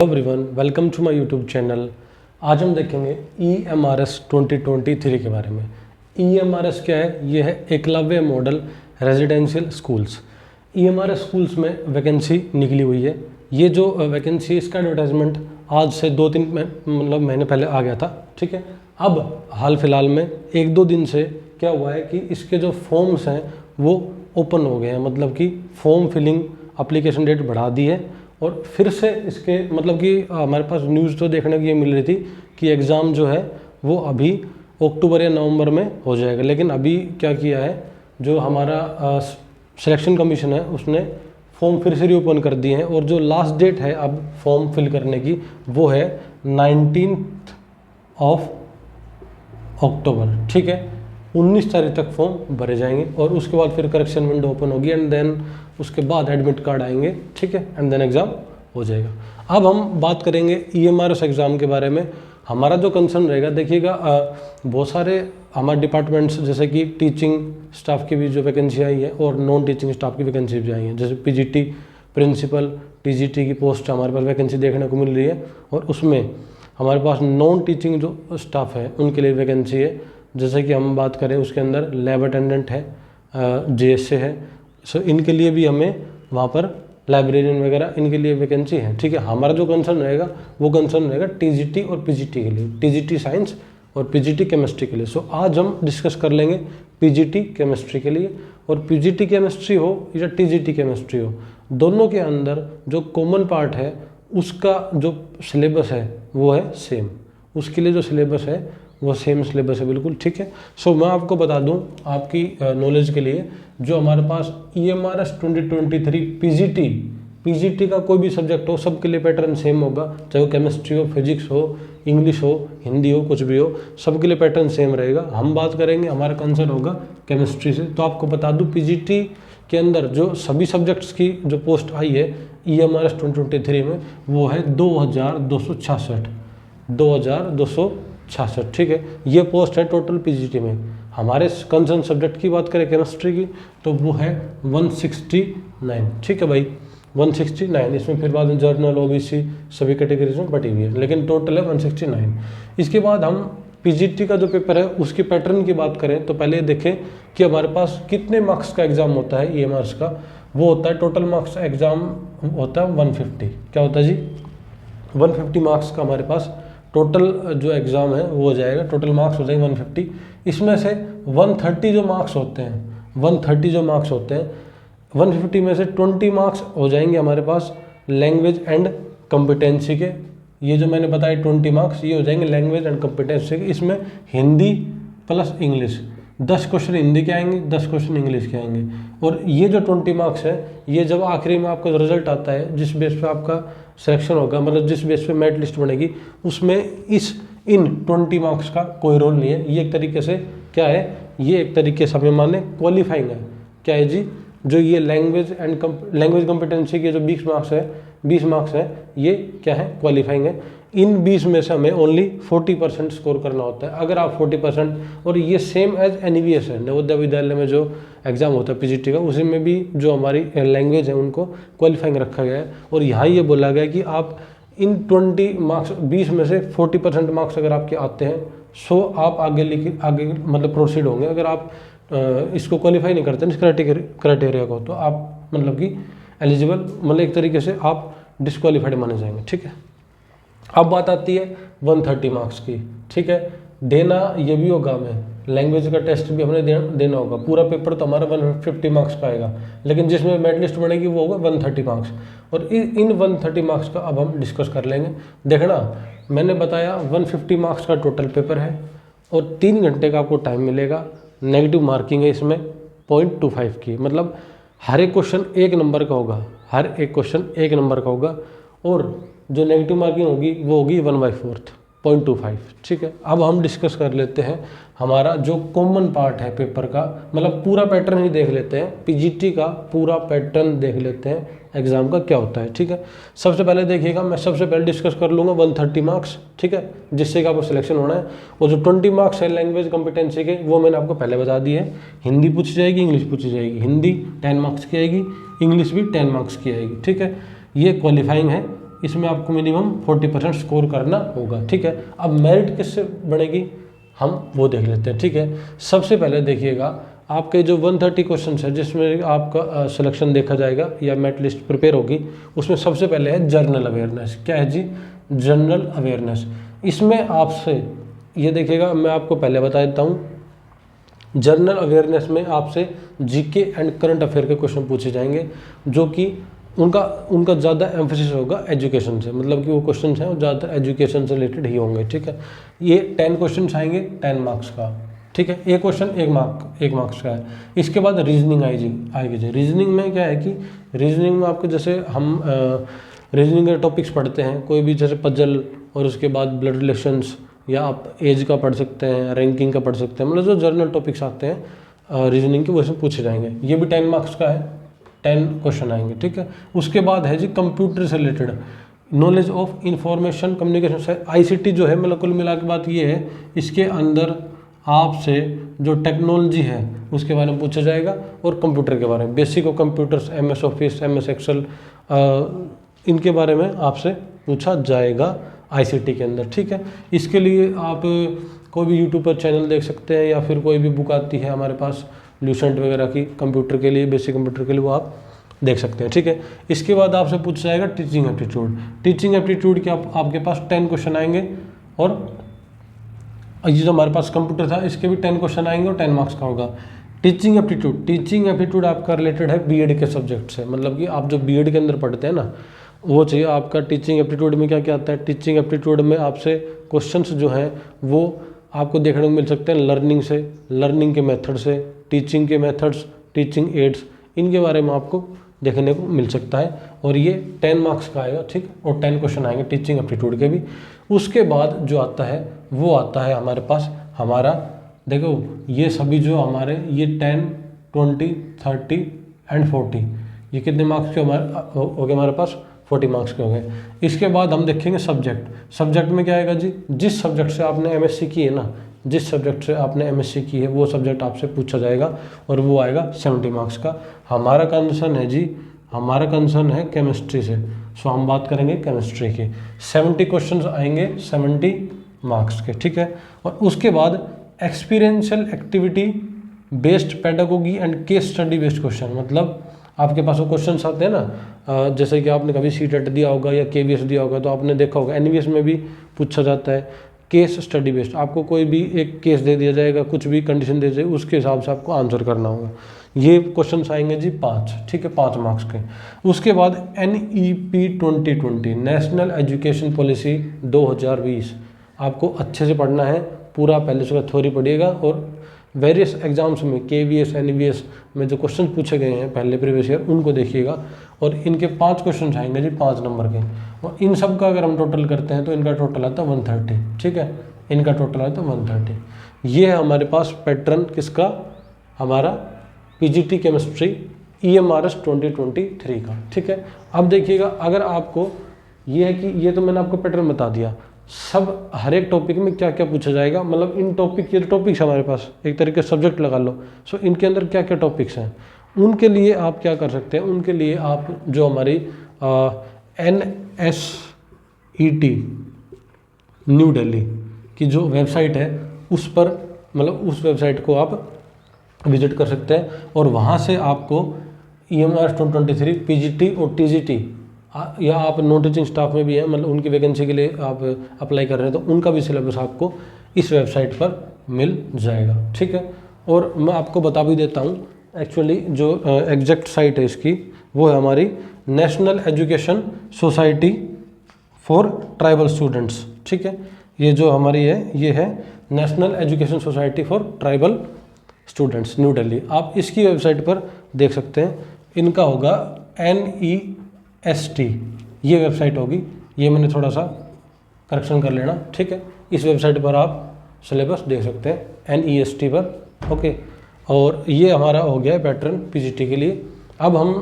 Everyone, welcome to my YouTube channel. आज हम देखेंगे EMRS 2023 के बारे में। EMRS क्या है? ये है Eklavya model residential schools. EMRS schools में वैकेंसी निकली हुई है। ये जो वैकेंसी, इसका एडवर्टाइजमेंट आज से 2-3 महीने पहले आ गया था, ठीक है। अब हाल फिलहाल में 1-2 दिन से क्या हुआ है कि इसके जो फॉर्म्स हैं वो ओपन हो गए हैं, मतलब कि फॉर्म फिलिंग एप्लीकेशन डेट बढ़ा दी है। और फिर से इसके मतलब कि हमारे पास न्यूज़ तो देखने को ये मिल रही थी कि एग्ज़ाम जो है वो अभी अक्टूबर या नवंबर में हो जाएगा। लेकिन अभी क्या किया है, जो हमारा सिलेक्शन कमीशन है उसने फॉर्म फिर से रीओपन कर दिए हैं। और जो लास्ट डेट है अब फॉर्म फिल करने की वो है 19 अक्टूबर, ठीक है। 19 तारीख तक फॉर्म भरे जाएंगे और उसके बाद फिर करेक्शन विंडो ओपन होगी एंड देन उसके बाद एडमिट कार्ड आएंगे, ठीक है, एंड देन एग्ज़ाम हो जाएगा। अब हम बात करेंगे EMRS एग्ज़ाम के बारे में। हमारा जो कंसर्न रहेगा, देखिएगा बहुत सारे हमारे डिपार्टमेंट्स जैसे कि टीचिंग स्टाफ की भी जो वैकेंसी आई है और नॉन टीचिंग स्टाफ की वैकेंसी भी आई है। जैसे PGT प्रिंसिपल, TGT की पोस्ट हमारे पास वैकेंसी देखने को मिल रही है और उसमें हमारे पास नॉन टीचिंग जो स्टाफ है उनके लिए वैकेंसी है। जैसे कि हम बात करें उसके अंदर लैब अटेंडेंट है, JSA है, सो इनके लिए भी हमें वहाँ पर लाइब्रेरियन वगैरह इनके लिए वैकेंसी है, ठीक है। हमारा जो कंसर्न रहेगा वो कंसर्न रहेगा TGT और PGT के लिए, TGT साइंस और PGT केमिस्ट्री के लिए। सो आज हम डिस्कस कर लेंगे PGT केमिस्ट्री के लिए। और PGT केमिस्ट्री हो या TGT केमिस्ट्री हो, दोनों के अंदर जो कॉमन पार्ट है उसका जो सिलेबस है वो है सेम। उसके लिए जो सिलेबस है वो सेम सिलेबस है, बिल्कुल, ठीक है। सो मैं आपको बता दूं आपकी नॉलेज के लिए, जो हमारे पास EMRS 2023 PGT का कोई भी सब्जेक्ट हो सबके लिए पैटर्न सेम होगा, चाहे वो केमिस्ट्री हो, फिजिक्स हो, इंग्लिश हो, हिंदी हो, कुछ भी हो, सबके लिए पैटर्न सेम रहेगा। हम बात करेंगे, हमारा कंसर्न होगा केमिस्ट्री से। तो आपको बता दूँ PGT के अंदर जो सभी सब्जेक्ट्स की जो पोस्ट आई है EMRS 2023 में वो है 2266, ठीक है। ये पोस्ट है टोटल PGT में। हमारे कंसर्न सब्जेक्ट की बात करें केमिस्ट्री की तो वो है 169, ठीक है भाई, 169। इसमें फिर बाद में जर्नल, OBC सभी कैटेगरीज में बटी हुई है, लेकिन टोटल है 169। इसके बाद हम PGT का जो पेपर है उसकी पैटर्न की बात करें तो पहले देखें कि हमारे पास कितने मार्क्स का एग्ज़ाम होता है EMRS का। वो होता है टोटल मार्क्स एग्ज़ाम होता है 150। क्या होता है जी? 150 मार्क्स का हमारे पास टोटल जो एग्ज़ाम है वो हो जाएगा। टोटल मार्क्स हो जाएंगे 150। इसमें से 130 जो मार्क्स होते हैं 150 में से 20 मार्क्स हो जाएंगे हमारे पास लैंग्वेज एंड कॉम्पिटेंसी के। ये जो मैंने बताया 20 मार्क्स ये हो जाएंगे लैंग्वेज एंड कॉम्पिटेंसी के। इसमें Hindi plus English, 10 question Hindi के आएंगे, 10 क्वेश्चन इंग्लिश के आएंगे। और ये जो 20 मार्क्स है ये जब आखिरी में आपका रिजल्ट आता है, जिस बेस पे आपका सिलेक्शन होगा, मतलब जिस बेस पे मेरिट लिस्ट बनेगी, उसमें इन 20 मार्क्स का कोई रोल नहीं है। ये एक तरीके से क्या है, ये एक तरीके से हमें माने क्वालिफाइंग है। क्या है जी? जो ये लैंग्वेज कॉम्पिटेंसी के जो 20 मार्क्स है ये क्या है, क्वालिफाइंग है। इन 20 में से हमें ओनली 40% स्कोर करना होता है। अगर आप 40%, और ये सेम एज NVS है, नवोदय विद्यालय में जो एग्ज़ाम होता है PGT का, उसी में भी जो हमारी लैंग्वेज है उनको क्वालिफाइंग रखा गया है। और यहाँ ये बोला गया है कि आप इन 20 मार्क्स 20 में से 40% मार्क्स अगर आपके आते हैं सो आप आगे मतलब प्रोसीड होंगे। अगर आप इसको क्वालिफाई नहीं करते इस क्राइटेरिया को तो आप मतलब कि एलिजिबल, मतलब एक तरीके से आप डिस्क्वालीफाइड माने जाएंगे, ठीक है। अब बात आती है 130 मार्क्स की, ठीक है। देना ये भी होगा हमें, लैंग्वेज का टेस्ट भी हमें देना होगा। पूरा पेपर तो हमारा 150 मार्क्स का आएगा, लेकिन जिसमें मेरिट लिस्ट बनेगी वो होगा 130 मार्क्स। और इन 130 मार्क्स का अब हम डिस्कस कर लेंगे। देखना, मैंने बताया 150 मार्क्स का टोटल पेपर है और 3 घंटे का आपको टाइम मिलेगा। नेगेटिव मार्किंग है इसमें 0.25 की, मतलब हर एक क्वेश्चन 1 नंबर का होगा, हर एक क्वेश्चन 1 नंबर का होगा। और जो नेगेटिव मार्किंग होगी वो होगी 1/4, 0.25, ठीक है। अब हम डिस्कस कर लेते हैं हमारा जो कॉमन पार्ट है पेपर का, मतलब पूरा पैटर्न ही देख लेते हैं। PGT का पूरा पैटर्न देख लेते हैं एग्जाम का क्या होता है, ठीक है। सबसे पहले देखिएगा, मैं सबसे पहले डिस्कस कर लूँगा 130 मार्क्स, ठीक है, जिससे कि आपको सिलेक्शन होना है। और जो 20 मार्क्स है लैंग्वेज कॉम्पिटेंसी के वो मैंने आपको पहले बता दिए है। हिंदी पूछी जाएगी, इंग्लिश पूछी जाएगी। हिंदी 10 मार्क्स की आएगी, इंग्लिश भी 10 मार्क्स की आएगी, ठीक है। ये क्वालिफाइंग है इसमें आपको मिनिमम 40% स्कोर करना होगा, ठीक है। अब मेरिट किससे बढ़ेगी हम वो देख लेते हैं, ठीक है। सबसे पहले देखिएगा आपके जो 130 क्वेश्चन है जिसमें आपका सिलेक्शन देखा जाएगा या मेरिट लिस्ट प्रिपेयर होगी, उसमें सबसे पहले है जनरल अवेयरनेस। क्या है जी? General awareness. इसमें आपसे ये देखिएगा, मैं आपको पहले बता देता हूँ, जनरल अवेयरनेस में आपसे जीके एंड करंट अफेयर के क्वेश्चन पूछे जाएंगे, जो कि उनका ज़्यादा एम्फेसिस होगा एजुकेशन से, मतलब कि वो क्वेश्चन हैं वो ज़्यादातर एजुकेशन से रिलेटेड ही होंगे, ठीक है। ये 10 क्वेश्चन आएंगे 10 मार्क्स का, ठीक है। एक क्वेश्चन 1 मार्क्स का है। इसके बाद रीजनिंग आएगी जी। रीजनिंग में क्या है कि रीजनिंग में आपको जैसे हम रीजनिंग के टॉपिक्स पढ़ते हैं, कोई भी जैसे पजल और उसके बाद ब्लड रिलेशंस, या आप एज का पढ़ सकते हैं, रैंकिंग का पढ़ सकते हैं, मतलब जो जर्नल टॉपिक्स आते हैं रीजनिंग के वो से पूछे जाएंगे। ये भी 10 मार्क्स का है, 10 क्वेश्चन आएंगे, ठीक है। उसके बाद है जी कंप्यूटर से related knowledge of information communication, ICT जो है, मतलब कुल मिला के बात ये है, इसके अंदर आपसे जो टेक्नोलॉजी है उसके बारे में पूछा जाएगा और कंप्यूटर के बारे में, basic of computers, MS office, MS excel, इनके बारे में आपसे पूछा जाएगा ICT के अंदर, ठीक है। इसके लिए आप कोई भी यूट्यूब पर चैनल देख सकते हैं, या फिर कोई भी बुक आती है हमारे पास ल्यूसेंट वगैरह की कंप्यूटर के लिए, बेसिक कंप्यूटर के लिए, वो आप देख सकते हैं, ठीक है। इसके बाद आपसे पूछा जाएगा टीचिंग एप्टीट्यूड। टीचिंग एप्टीट्यूड के आपके पास 10 क्वेश्चन आएंगे, और ये जो हमारे पास कंप्यूटर था इसके भी 10 क्वेश्चन आएंगे और 10 मार्क्स का होगा। टीचिंग एप्टीट्यूड आपका रिलेटेड है बीएड के सब्जेक्ट से, मतलब कि आप जो बीएड के अंदर पढ़ते हैं ना, वो चाहिए आपका। टीचिंग एप्टीट्यूड में क्या क्या आता है? टीचिंग एप्टीट्यूड में आपसे क्वेश्चंस जो हैं वो आपको देखने को मिल सकते हैं लर्निंग से, लर्निंग के मेथड से, टीचिंग के मेथड्स, टीचिंग एड्स, इनके बारे में आपको देखने को मिल सकता है, और ये 10 मार्क्स का आएगा, ठीक। और 10 क्वेश्चन आएंगे टीचिंग एप्टीट्यूड के भी। उसके बाद जो आता है वो आता है हमारे पास हमारा, देखो ये सभी जो हमारे ये 10, 20, 30 एंड 40, ये कितने मार्क्स के हो गए हमारे पास? 40 मार्क्स के हो गए। इसके बाद हम देखेंगे सब्जेक्ट में क्या आएगा जी? जिस सब्जेक्ट से आपने MSc की है ना, जिस सब्जेक्ट से आपने MSc की है वो सब्जेक्ट आपसे पूछा जाएगा, और वो आएगा 70 मार्क्स का। हमारा कंसर्न है जी, हमारा कंसर्न है केमिस्ट्री से, सो हम बात करेंगे केमिस्ट्री की। 70 क्वेश्चन आएंगे 70 मार्क्स के, ठीक है। और उसके बाद experiential activity based pedagogy and case study based question, मतलब आपके पास वो क्वेश्चन आते हैं ना, जैसे कि आपने कभी CTET दिया होगा या KVS दिया होगा, तो आपने देखा होगा NVS में भी पूछा जाता है केस स्टडी बेस्ड। आपको कोई भी एक केस दे दिया जाएगा, कुछ भी कंडीशन दे जाएगी, उसके हिसाब से आपको आंसर करना होगा। ये क्वेश्चंस आएंगे जी 5, ठीक है, 5 मार्क्स के। उसके बाद NEP 2020 नेशनल एजुकेशन पॉलिसी 2020 आपको अच्छे से पढ़ना है, पूरा पहले से थ्योरी पढ़िएगा, और वेरियस एग्जाम्स में KVS NVS में जो क्वेश्चन पूछे गए हैं पहले प्रीवियस ईयर उनको देखिएगा, और इनके 5 क्वेश्चन आएंगे जी 5 नंबर के, और इन सब का अगर हम टोटल करते हैं तो इनका टोटल आता है 130, ठीक है, इनका टोटल आता है 130। ये है हमारे पास पैटर्न किसका? हमारा PGT केमिस्ट्री EMRS 2023 का, ठीक है। अब देखिएगा, अगर आपको ये है कि ये तो मैंने आपको पैटर्न बता दिया, सब हर एक टॉपिक में क्या क्या पूछा जाएगा, मतलब इन टॉपिक, ये टॉपिक्स हमारे पास एक तरीके से सब्जेक्ट लगा लो, सो इनके अंदर क्या क्या टॉपिक्स हैं, उनके लिए आप क्या कर सकते हैं, उनके लिए आप जो हमारी NSET न्यू दिल्ली की जो वेबसाइट है उस पर, मतलब उस वेबसाइट को आप विजिट कर सकते हैं, और वहाँ से आपको EMRS 2023 PGT और TGT, या आप नॉन टीचिंग स्टाफ में भी हैं, मतलब उनकी वैकेंसी के लिए आप अप्लाई कर रहे हैं, तो उनका भी सिलेबस आपको इस वेबसाइट पर मिल जाएगा, ठीक है। और मैं आपको बता भी देता हूँ, एक्चुअली जो एग्जैक्ट साइट है इसकी वो है हमारी national education society for tribal students, ठीक है। ये जो हमारी है ये है national education society for tribal students new Delhi. आप इसकी वेबसाइट पर देख सकते हैं, इनका होगा NEST, ये वेबसाइट होगी, ये मैंने थोड़ा सा करेक्शन कर लेना, ठीक है। इस वेबसाइट पर आप सिलेबस देख सकते हैं NEST पर, ओके। और ये हमारा हो गया है पैटर्न PGT के लिए। अब हम